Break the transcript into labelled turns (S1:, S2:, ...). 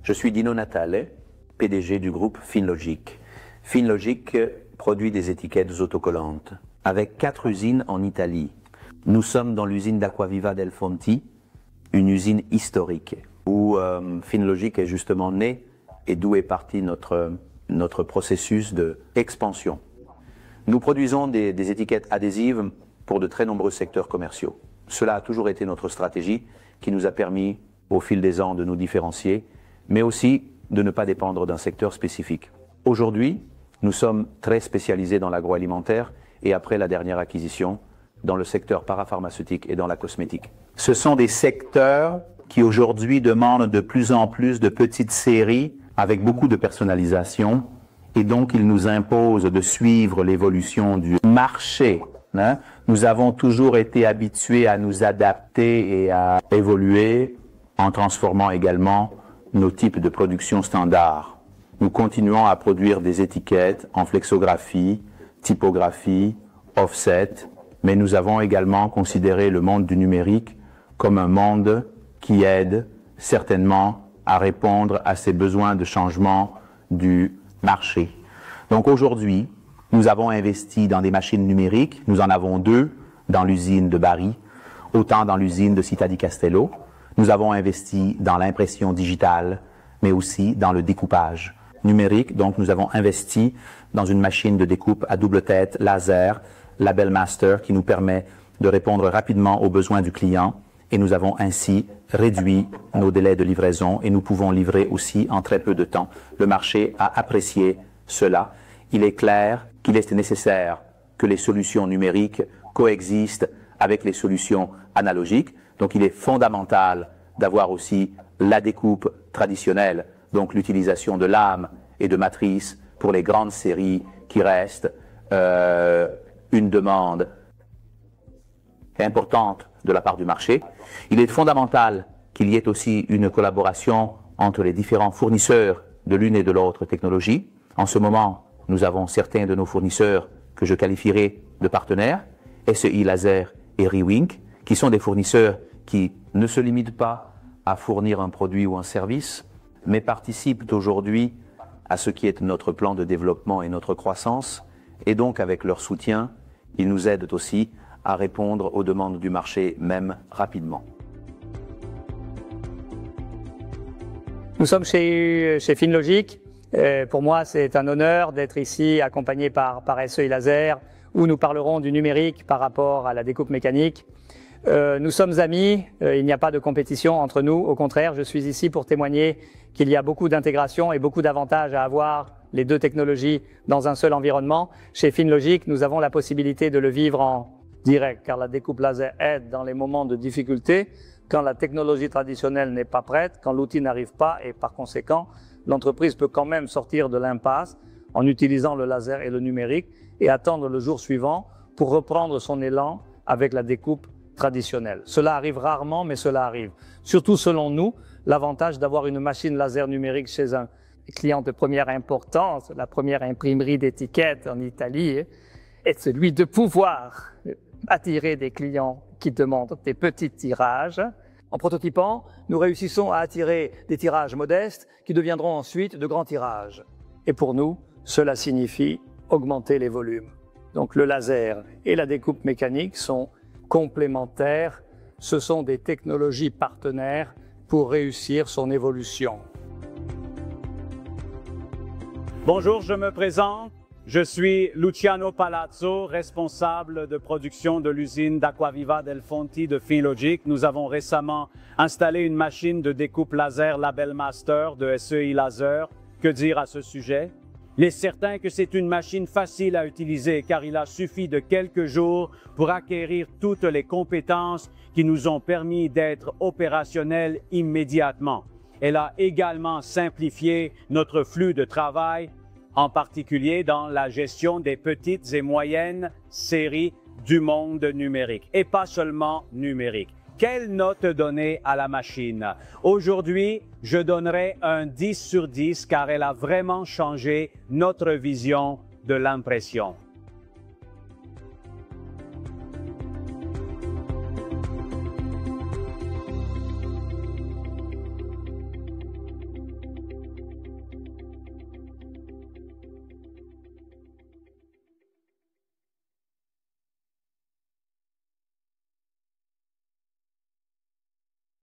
S1: Je suis Dino Natale, PDG du groupe Finlogic. Finlogic produit des étiquettes autocollantes avec 4 usines en Italie. Nous sommes dans l'usine d'Acquaviva del Fonti, une usine historique où Finlogic est justement né et d'où est parti notre processus d'expansion. Nous produisons des étiquettes adhésives pour de très nombreux secteurs commerciaux. Cela a toujours été notre stratégie qui nous a permis au fil des ans de nous différencier, mais aussi de ne pas dépendre d'un secteur spécifique. Aujourd'hui, nous sommes très spécialisés dans l'agroalimentaire et après la dernière acquisition, dans le secteur parapharmaceutique et dans la cosmétique. Ce sont des secteurs qui aujourd'hui demandent de plus en plus de petites séries avec beaucoup de personnalisation et donc ils nous imposent de suivre l'évolution du marché. Nous avons toujours été habitués à nous adapter et à évoluer en transformant également nos types de production standards. Nous continuons à produire des étiquettes en flexographie, typographie, offset, mais nous avons également considéré le monde du numérique comme un monde qui aide certainement à répondre à ces besoins de changement du marché. Donc aujourd'hui, nous avons investi dans des machines numériques, nous en avons 2 dans l'usine de Bari, autant dans l'usine de Città di Castello. Nous avons investi dans l'impression digitale, mais aussi dans le découpage numérique. Donc nous avons investi dans une machine de découpe à double tête laser, Label Master, qui nous permet de répondre rapidement aux besoins du client et nous avons ainsi réduit nos délais de livraison et nous pouvons livrer aussi en très peu de temps. Le marché a apprécié cela. Il est clair qu'il est nécessaire que les solutions numériques coexistent avec les solutions analogiques. Donc il est fondamental d'avoir aussi la découpe traditionnelle, donc l'utilisation de lames et de matrices pour les grandes séries qui restent une demande importante de la part du marché. Il est fondamental qu'il y ait aussi une collaboration entre les différents fournisseurs de l'une et de l'autre technologie. En ce moment, nous avons certains de nos fournisseurs que je qualifierais de partenaires, SEI Laser et Rewink, qui sont des fournisseurs qui ne se limitent pas à fournir un produit ou un service, mais participent aujourd'hui à ce qui est notre plan de développement et notre croissance, et donc avec leur soutien, ils nous aident aussi à répondre aux demandes du marché, même rapidement.
S2: Nous sommes chez Finlogic. Pour moi, c'est un honneur d'être ici accompagné par SEI Laser, où nous parlerons du numérique par rapport à la découpe mécanique. Nous sommes amis, il n'y a pas de compétition entre nous. Au contraire, je suis ici pour témoigner qu'il y a beaucoup d'intégration et beaucoup d'avantages à avoir les 2 technologies dans un seul environnement. Chez Finlogic, nous avons la possibilité de le vivre en direct, car la découpe laser aide dans les moments de difficulté, quand la technologie traditionnelle n'est pas prête, quand l'outil n'arrive pas, et par conséquent, l'entreprise peut quand même sortir de l'impasse en utilisant le laser et le numérique et attendre le jour suivant pour reprendre son élan avec la découpe traditionnelle. Cela arrive rarement, mais cela arrive. Surtout selon nous, l'avantage d'avoir une machine laser numérique chez un client de première importance, la première imprimerie d'étiquettes en Italie, est celui de pouvoir attirer des clients qui demandent des petits tirages. En prototypant, nous réussissons à attirer des tirages modestes qui deviendront ensuite de grands tirages. Et pour nous, cela signifie augmenter les volumes. Donc le laser et la découpe mécanique sont complémentaires. Ce sont des technologies partenaires pour réussir son évolution.
S3: Bonjour, je me présente. Je suis Luciano Palazzo, responsable de production de l'usine d'Acquaviva del Fonti de Finlogic. Nous avons récemment installé une machine de découpe laser Label Master de SEI Laser. Que dire à ce sujet? Il est certain que c'est une machine facile à utiliser car il a suffi de quelques jours pour acquérir toutes les compétences qui nous ont permis d'être opérationnels immédiatement. Elle a également simplifié notre flux de travail, en particulier dans la gestion des petites et moyennes séries du monde numérique, et pas seulement numérique. Quelle note donner à la machine? Aujourd'hui, je donnerai un 10 sur 10 car elle a vraiment changé notre vision de l'impression.